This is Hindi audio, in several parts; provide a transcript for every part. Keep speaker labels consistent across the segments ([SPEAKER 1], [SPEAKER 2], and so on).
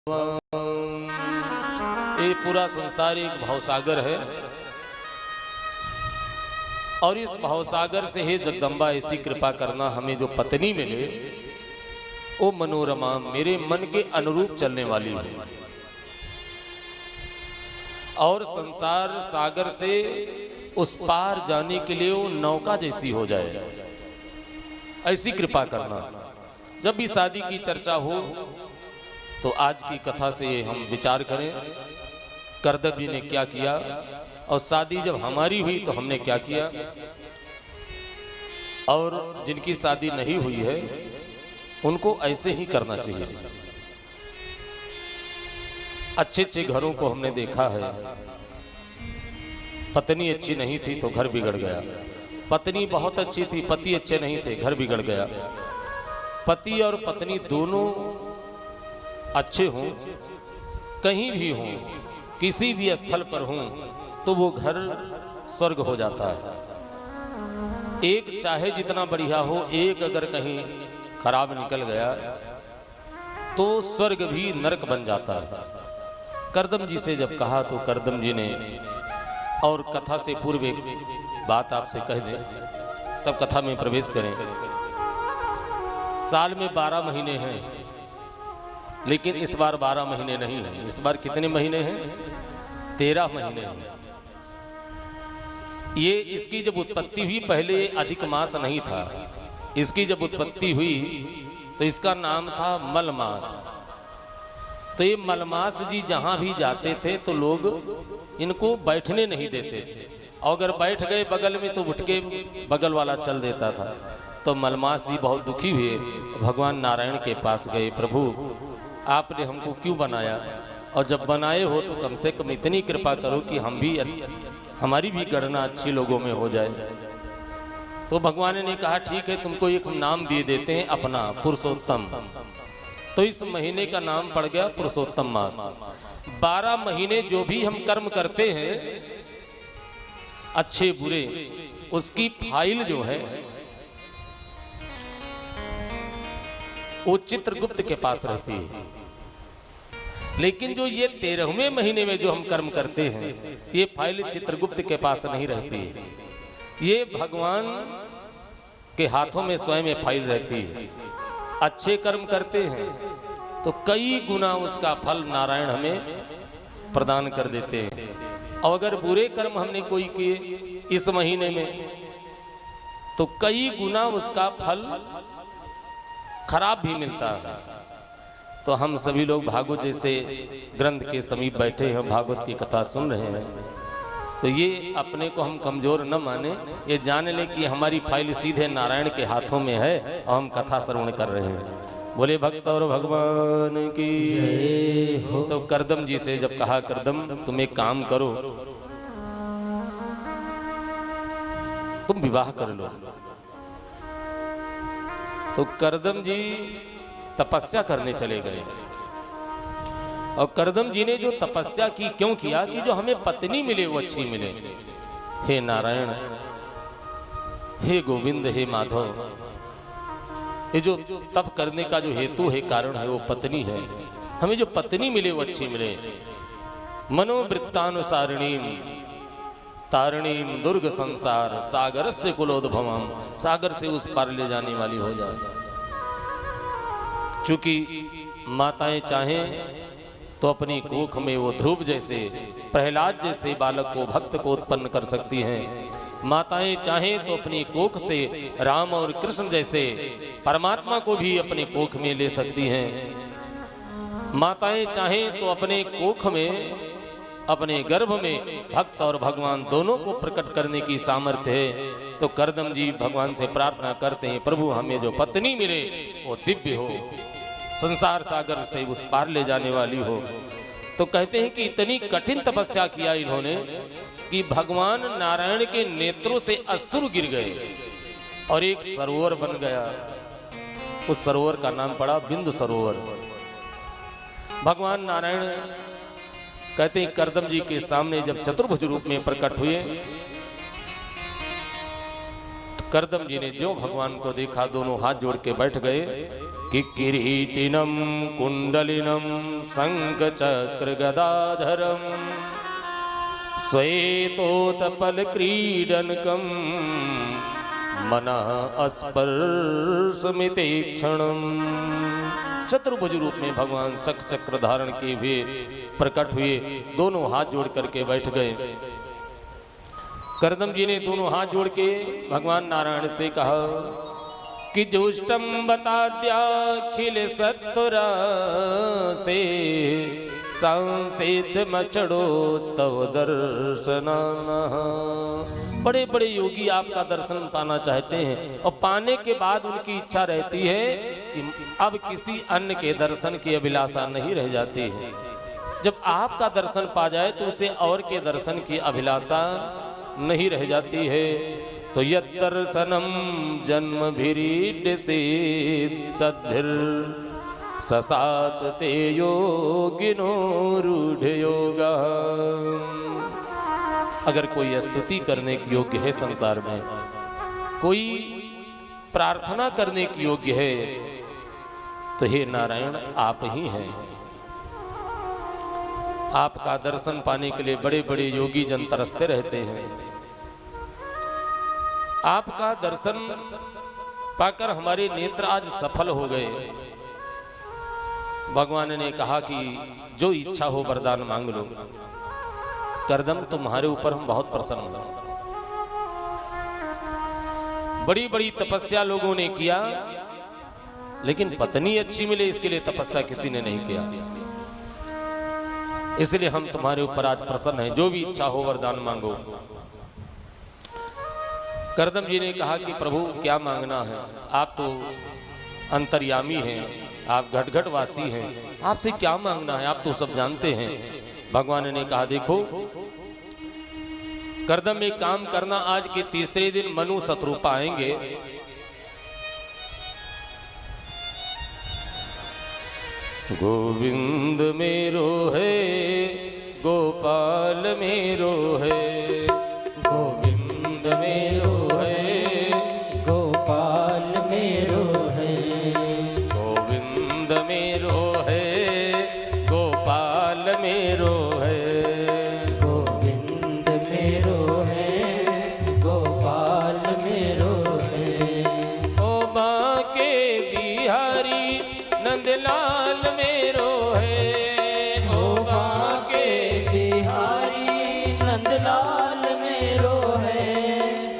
[SPEAKER 1] ये पूरा संसार एक भवसागर है और इस भवसागर से हे जगदम्बा ऐसी कृपा करना हमें जो पत्नी मिले वो मनोरमा मेरे मन के अनुरूप चलने वाली हो और संसार सागर से उस पार जाने के लिए वो नौका जैसी हो जाए, ऐसी कृपा करना। जब भी शादी की चर्चा हो तो आज की कथा से हम विचार करें करदम जी ने क्या किया और शादी जब हमारी हुई तो हमने क्या किया, और जिनकी शादी नहीं हुई है उनको ऐसे ही करना चाहिए। अच्छे अच्छे घरों को हमने देखा है, पत्नी अच्छी नहीं थी तो घर बिगड़ गया, पत्नी बहुत अच्छी थी पति अच्छे नहीं थे घर बिगड़ गया। पति और पत्नी दोनों अच्छे हों, कहीं भी हों, किसी भी स्थल पर हों तो वो घर स्वर्ग हो जाता है। एक चाहे जितना बढ़िया हो, एक अगर कहीं खराब निकल गया तो स्वर्ग भी नरक बन जाता है। करदम जी से जब कहा तो करदम जी ने, और कथा से पूर्व एक बात आपसे कह दें तब कथा में प्रवेश करें। साल में 12 महीने हैं, लेकिन इस बार 12 महीने नहीं है। इस बार कितने महीने हैं? 13 महीने हैं। ये इसकी जब उत्पत्ति हुई पहले अधिक मास नहीं था, इसकी जब उत्पत्ति हुई तो इसका नाम था मलमास। तो ये मलमास जी जहां भी जाते थे तो लोग इनको बैठने नहीं देते थे, और अगर बैठ गए बगल में तो उठ के बगल वाला चल देता था। तो मलमास जी बहुत दुखी हुए, भगवान नारायण के पास गए, प्रभु आपने हमको क्यों बनाया, और जब बनाए हो तो कम से कम इतनी कृपा करो कि हम भी हमारी भी गणना अच्छी लोगों में हो जाए। तो भगवान ने कहा ठीक है, तुमको एक नाम दिए देते हैं अपना, पुरुषोत्तम। तो इस महीने का नाम पड़ गया पुरुषोत्तम मास। 12 महीने जो भी हम कर्म करते हैं अच्छे बुरे, उसकी फाइल जो है वो चित्रगुप्त के पास रहती है। लेकिन जो ये 13वें महीने में जो हम कर्म करते हैं ये फाइल चित्रगुप्त के पास नहीं रहती है, ये भगवान के हाथों में स्वयं ये फाइल रहती है। अच्छे कर्म करते हैं तो कई गुना उसका फल नारायण हमें प्रदान कर देते हैं, और अगर बुरे कर्म हमने कोई किए इस महीने में तो कई गुना उसका फल खराब भी मिलता है। तो हम सभी लोग भागवत जैसे ग्रंथ के समीप बैठे हैं, भागवत की कथा सुन रहे हैं, तो ये अपने को हम कमजोर न माने, ये जान ले कि हमारी फाइल सीधे नारायण के हाथों में है और हम कथा श्रवण कर रहे हैं। बोले भक्त और भगवान की जय हो। तो करदम जी से जब कहा करदम तुम एक काम करो, तुम विवाह कर लो। तो करदम जी तपस्या करने चले गए, और करदम जी ने जो तपस्या की क्यों किया कि जो हमें पत्नी मिले वो अच्छी मिले। हे नारायण, हे गोविंद, हे माधव, ये जो तप करने का जो हेतु है, कारण है, वो पत्नी है। हमें जो पत्नी मिले वो अच्छी मिले। मनोवृत्तानुसारिणीम तारिणीम दुर्ग संसार सागर से कुलोद्भवम, सागर से उस पार ले जाने वाली हो जाए। चूंकि माताएं चाहें तो अपनी कोख में वो ध्रुव जैसे, प्रहलाद जैसे बालक को, भक्त को उत्पन्न कर सकती हैं। माताएं चाहें तो अपनी कोख से राम और कृष्ण जैसे परमात्मा को भी अपने कोख में ले सकती हैं। माताएं चाहें तो अपने कोख में, अपने गर्भ में भक्त और भगवान दोनों को प्रकट करने की सामर्थ्य है। तो करदम जी भगवान से प्रार्थना करते हैं, प्रभु हमें जो पत्नी मिले वो दिव्य हो, संसार सागर से उस पार ले जाने वाली हो। तो कहते हैं कि इतनी कठिन तपस्या किया इन्होंने कि भगवान नारायण के नेत्रों से असुर गिर गए और एक सरोवर बन गया। उस सरोवर का नाम पड़ा बिंदु सरोवर। भगवान नारायण कहते हैं करदम जी के सामने जब चतुर्भुज रूप में प्रकट हुए तो करदम जी ने जो भगवान को देखा दोनों हाथ जोड़ के बैठ गए कि किरीटिनं कुंडलिनं शंखचक्रगदाधरं श्वेतोत्पलक्रीडनकं मनः स्पर्शमितेक्षणम्। चतुर्भुज रूप में भगवान शंख चक्र धारण किए हुए प्रकट हुए, दोनों हाथ जोड़ करके बैठ गए। करदम जी ने दोनों हाथ जोड़ के भगवान नारायण से कहा कि जुष्टम बताद्याखिल सत्वरा से संसिद्ध मचड़ो तव दर्शना। बड़े बड़े योगी आपका दर्शन पाना चाहते हैं और पाने के बाद उनकी इच्छा रहती है कि अब किसी अन्य के दर्शन की अभिलाषा नहीं रह जाती है। जब आपका दर्शन पा जाए तो उसे और के दर्शन की अभिलाषा नहीं रह जाती है। तो यद्दर्शनम जन्म भीरीड से सद्धिर ससात ते योगिनो रूढ़ योगा। अगर कोई स्तुति करने के योग्य है संसार में, कोई प्रार्थना करने के योग्य है, तो हे नारायण आप ही हैं। आपका दर्शन पाने के लिए बड़े बड़े योगी जन तरसते रहते हैं। आपका दर्शन पाकर हमारे नेत्र आज सफल हो गए। भगवान ने कहा कि जो इच्छा हो वरदान मांग लो। करदम तुम्हारे ऊपर हम बहुत प्रसन्न हैं। बड़ी बड़ी तपस्या लोगों ने किया, लेकिन पत्नी अच्छी मिले इसके लिए तपस्या किसी ने नहीं किया। इसलिए हम तुम्हारे ऊपर आज प्रसन्न हैं। जो भी इच्छा हो वरदान मांगो। करदम जी ने कहा कि प्रभु क्या मांगना है, आप तो अंतर्यामी हैं, आप घट घट वासी हैं, आपसे क्या मांगना है, आप तो सब जानते हैं। भगवान ने कहा देखो करदम एक काम करना, आज के तीसरे दिन मनु शत्रुपा आएंगे। गोविंद मेरो है गोपाल मेरो है, गोविंद मेरो है गोपाल मेरो है, गोविंद मेरो है गोपाल मेरो है,
[SPEAKER 2] गोविंद मेरो है गोपाल मेरो है।
[SPEAKER 1] ओ बांके बिहारी नंदलाल मेरो है,
[SPEAKER 2] ओ बांके बिहारी नंदलाल मेरो है,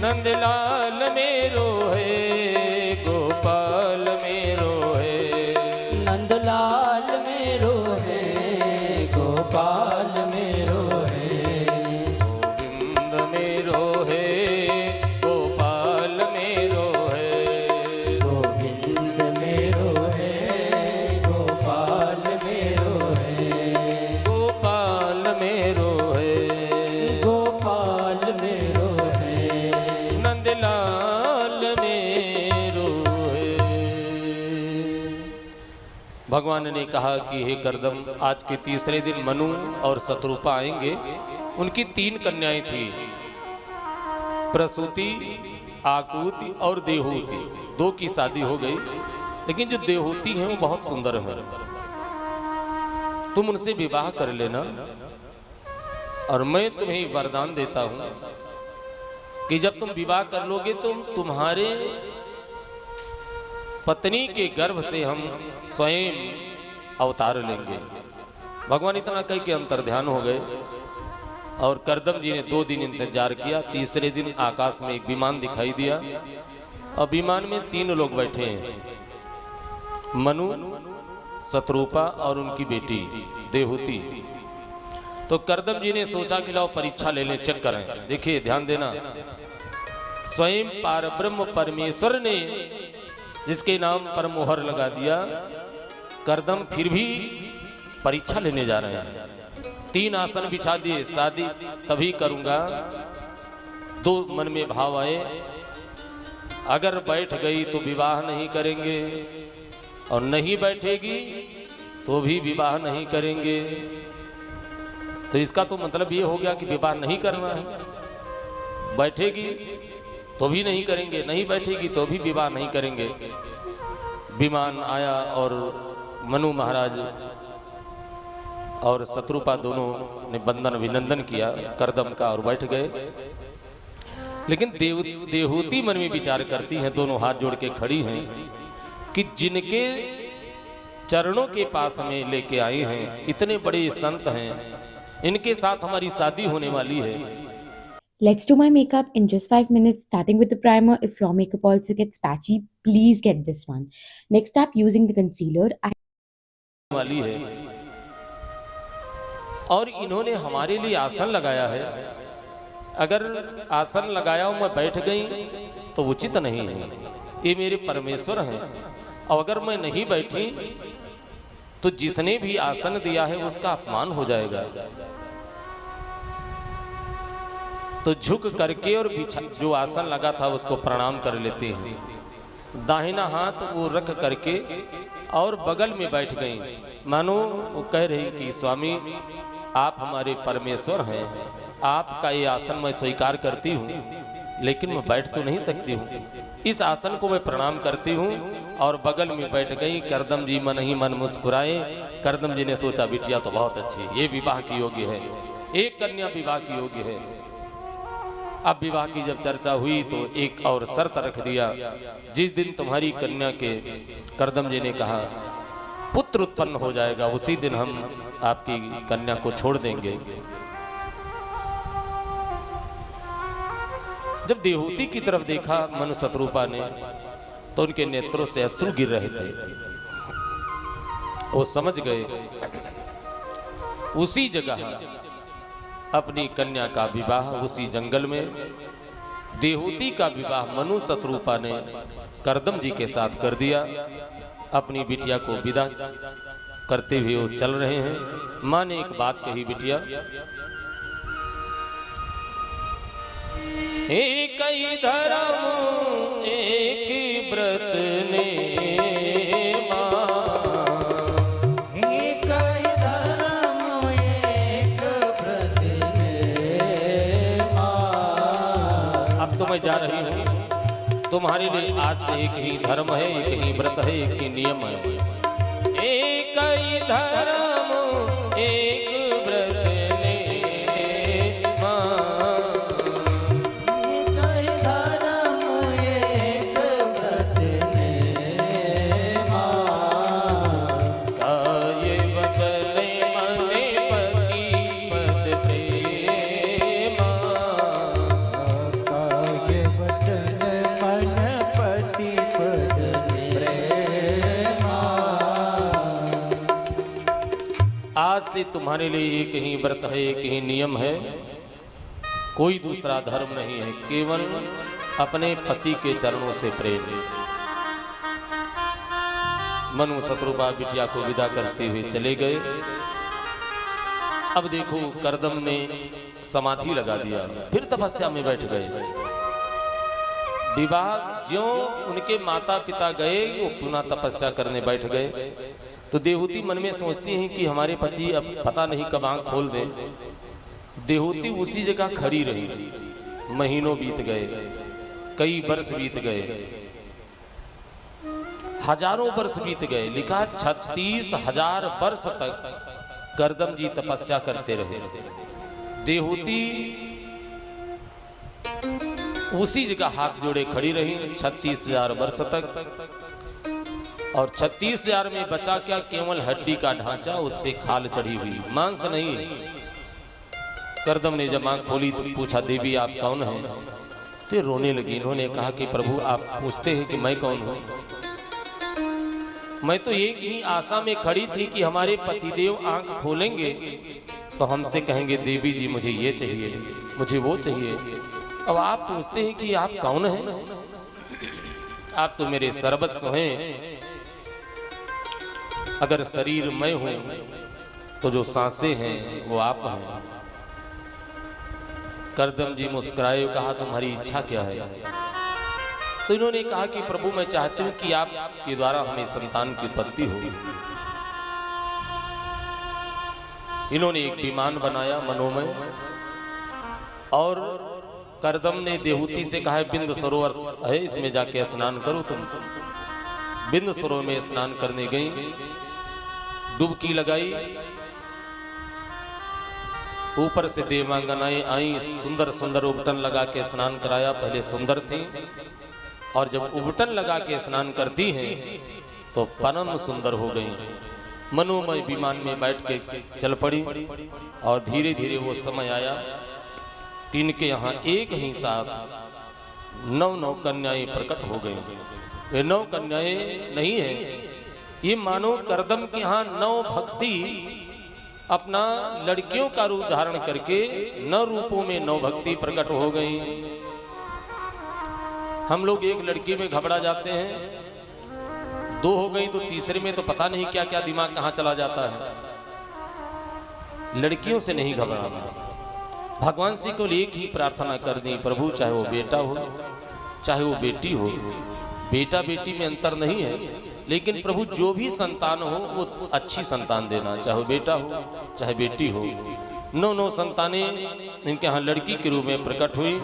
[SPEAKER 1] नंदलाल मेरो है गोपाल मेरो है,
[SPEAKER 2] नंदलाल मेरो है गोपाल मेरो है,
[SPEAKER 1] गोविंद मेरो है गोपाल मेरो है,
[SPEAKER 2] गोविंद मेरो है गोपाल मेरो है,
[SPEAKER 1] गोपाल मेरो है
[SPEAKER 2] गोपाल मेरो है,
[SPEAKER 1] नंदलाल मेरो है। भगवान ने कहा कि हे करदम आज के तीसरे दिन मनु और शत्रुपा आएंगे। उनकी 3 कन्याएं थी, प्रसूति, आकुति और देहूति। 2 की शादी हो गई, लेकिन जो देहूति हैं वो बहुत सुंदर है। तुम उनसे विवाह कर लेना और मैं तुम्हें वरदान देता हूं कि जब तुम विवाह कर लोगे तो तुम्हारे पत्नी के गर्भ से हम स्वयं अवतार लेंगे। भगवान इतना कह के अंतर्ध्यान हो गए और करदम जी ने 2 दिन इंतजार किया। तीसरे दिन आकाश में एक विमान दिखाई दिया और विमान में 3 लोग बैठे हैं, मनु, शत्रुपा और उनकी बेटी देहूति। तो करदम जी ने सोचा कि लाओ परीक्षा ले लें, चेक करें। देखिए ध्यान देना, स्वयं पारब्रह्म परमेश्वर ने जिसके नाम पर मोहर लगा दिया, करदम फिर भी परीक्षा लेने जा रहे हैं। 3 आसन बिछा दिए, शादी तभी करूंगा। 2 मन में भाव आए, अगर बैठ गई तो विवाह नहीं करेंगे और नहीं बैठेगी तो भी विवाह नहीं करेंगे। तो इसका तो मतलब ये हो गया कि विवाह नहीं करना है। बैठेगी तो भी नहीं करेंगे, नहीं बैठेगी तो भी विवाह नहीं करेंगे। विमान आया और मनु महाराज और शत्रुपा दोनों ने वंदन अभिनंदन किया करदम का और बैठ गए। लेकिन देहूती मन में विचार करती हैं, दोनों हाथ जोड़ के खड़ी हैं कि जिनके चरणों के पास में लेके आए हैं, इतने बड़े संत हैं, इनके साथ हमारी शादी होने वाली है।
[SPEAKER 3] Let's do my makeup in just 5 minutes, starting with the primer. If your makeup also gets patchy, please get this one. Next up, using the concealer.
[SPEAKER 1] वाली है और इन्होंने हमारे लिए आसन लगाया है। अगर आसन लगाया और मैं बैठ गई तो उचित नहीं है, ये मेरे परमेश्वर हैं। और अगर मैं नहीं बैठी तो जिसने भी आसन दिया है उसका अपमान हो जाएगा। तो झुक करके और जो आसन लगा था उसको प्रणाम कर लेते हैं। दाहिना हाथ वो रख करके और बगल में बैठ गई, मानो वो कह रही कि स्वामी आप हमारे परमेश्वर हैं, आपका ये आसन मैं स्वीकार करती हूँ, लेकिन मैं बैठ तो नहीं सकती हूँ। इस आसन को मैं प्रणाम करती हूँ और बगल में बैठ गई। करदम जी मन ही मन मुस्कुराए। करदम जी ने सोचा बिटिया तो बहुत अच्छी, ये विवाह की योग्य है, एक कन्या विवाह की योग्य है। अब विवाह की जब चर्चा हुई तो एक और शर्त रख दिया, जिस दिन तुम्हारी कन्या के, करदम जी ने कहा, पुत्र उत्पन्न हो जाएगा, उसी दिन हम आपकी कन्या को छोड़ देंगे। जब देहूती की तरफ देखा मनु शत्रुपा ने तो उनके नेत्रों से अश्रु गिर रहे थे। वो समझ गए उसी जगह अपनी कन्या का विवाह, उसी जंगल में देहूती का विवाह मनु शत्रुपा ने करदम जी के साथ कर दिया। अपनी बिटिया को विदा करते हुए वो चल रहे हैं। माँ ने एक बात कही, बिटिया एक ही धर्म एक व्रत ने माँ,
[SPEAKER 2] एक ही धर्म एक व्रत ने माँ।
[SPEAKER 1] अब तो मैं जा रही हूँ, तुम्हारे लिए आज से एक ही धर्म है, एक ही व्रत है, एक ही नियम है। एक ही धर्म एक व्रत ने माँ,
[SPEAKER 2] एक ही धर्म एक व्रत ने माँ।
[SPEAKER 1] काय बदले मने पति पद प्रेमा,
[SPEAKER 2] काय वचन मन पति पद प्रेमा।
[SPEAKER 1] आज से तुम्हारे लिए एक ही व्रत है, एक ही नियम है, कोई दूसरा धर्म नहीं है, केवल अपने पति के चरणों से प्रेम। मनु शत्रुपा बिटिया को विदा करते हुए चले गए। अब देखो करदम ने समाधि लगा दिया, फिर तपस्या में बैठ गए। विवाह ज्यों उनके माता पिता गए वो पुनः तपस्या करने बैठ गए। तो देहूती मन में सोचती हैं कि हमारे पति अब पता नहीं कब आंख खोल दें। देहूती उसी जगह खड़ी रही। महीनों बीत गए, कई वर्ष बीत गए, हजारों वर्ष बीत गए। लिखा 36,000 वर्ष तक करदम जी तपस्या करते रहे। देहूती उसी जगह हाथ जोड़े खड़ी रही 36,000 वर्ष तक। और 36,000 में बचा क्या, केवल हड्डी का ढांचा, उस पे खाल चढ़ी हुई, मांस नहीं। करदम ने जब आंख खोली तो पूछा, देवी आप कौन हैं? तो रोने लगी। इन्होंने कहा कि प्रभु आप पूछते हैं कि मैं कौन हूं? मैं तो एक ही आशा में खड़ी थी कि हमारे पतिदेव आंख खोलेंगे तो हमसे कहेंगे देवी जी मुझे ये चाहिए, मुझे वो चाहिए। अब आप पूछते हैं कि आप कौन हैं? आप तो मेरे सर्वस्व हैं। अगर शरीर मैं हूं तो जो सांसें हैं वो आप हैं। करदम जी मुस्कुराए, कहा तुम्हारी इच्छा क्या है? तो इन्होंने कहा कि प्रभु मैं चाहती हूं कि आपके द्वारा हमें संतान की उत्पत्ति हो। इन्होंने एक विमान बनाया मनोमय, और करदम ने देहूती से कहा बिंद सरोवर है, इसमें जाके स्नान करो तुम। बिंद सरोवर में स्नान करने गई, डुबकी लगाई, ऊपर से देवांगनाएं आई, सुंदर सुंदर उबटन लगा के स्नान कराया। पहले सुंदर थी और जब उबटन लगा के स्नान करती हैं तो परम सुंदर हो गई। मनोमय विमान में बैठ के चल पड़ी और धीरे धीरे वो समय आया कि इनके यहाँ एक ही साथ 9 कन्याएं प्रकट हो गई। वे 9 कन्याएं नहीं है, ये मानो करदम के यहाँ 9 भक्ति अपना लड़कियों का रूप धारण करके 9 रूपों में 9 भक्ति प्रकट हो गई। हम लोग एक लड़की में घबरा जाते हैं, 2 हो गई तो तीसरे में तो पता नहीं क्या क्या दिमाग कहाँ चला जाता है। लड़कियों से नहीं घबराना, भगवान से को एक ही प्रार्थना कर दी, प्रभु चाहे वो बेटा हो चाहे वो बेटी हो, बेटा बेटी में अंतर नहीं है, लेकिन प्रभु जो भी संतान हो वो अच्छी संतान देना, चाहे बेटा हो चाहे बेटी हो। 9 संतानें इनके यहाँ लड़की के रूप में प्रकट हुई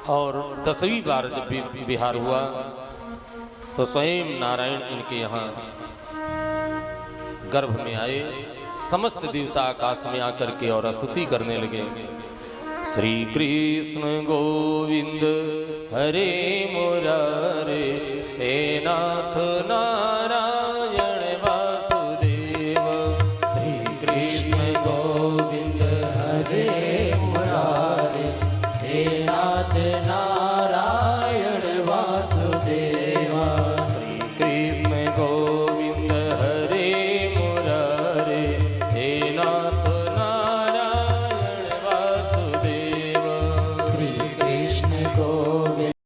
[SPEAKER 1] और 10वीं बार जब विहार हुआ तो स्वयं नारायण इनके यहाँ गर्भ में आए। समस्त देवता आकाश में आकर के और स्तुति करने लगे, श्री कृष्ण गोविंद हरे मुरारे, हे नाथ नारायण वासुदेव।
[SPEAKER 2] श्री कृष्ण गोविंद हरे मुरारे, हे नाथ नारायण वासुदेव।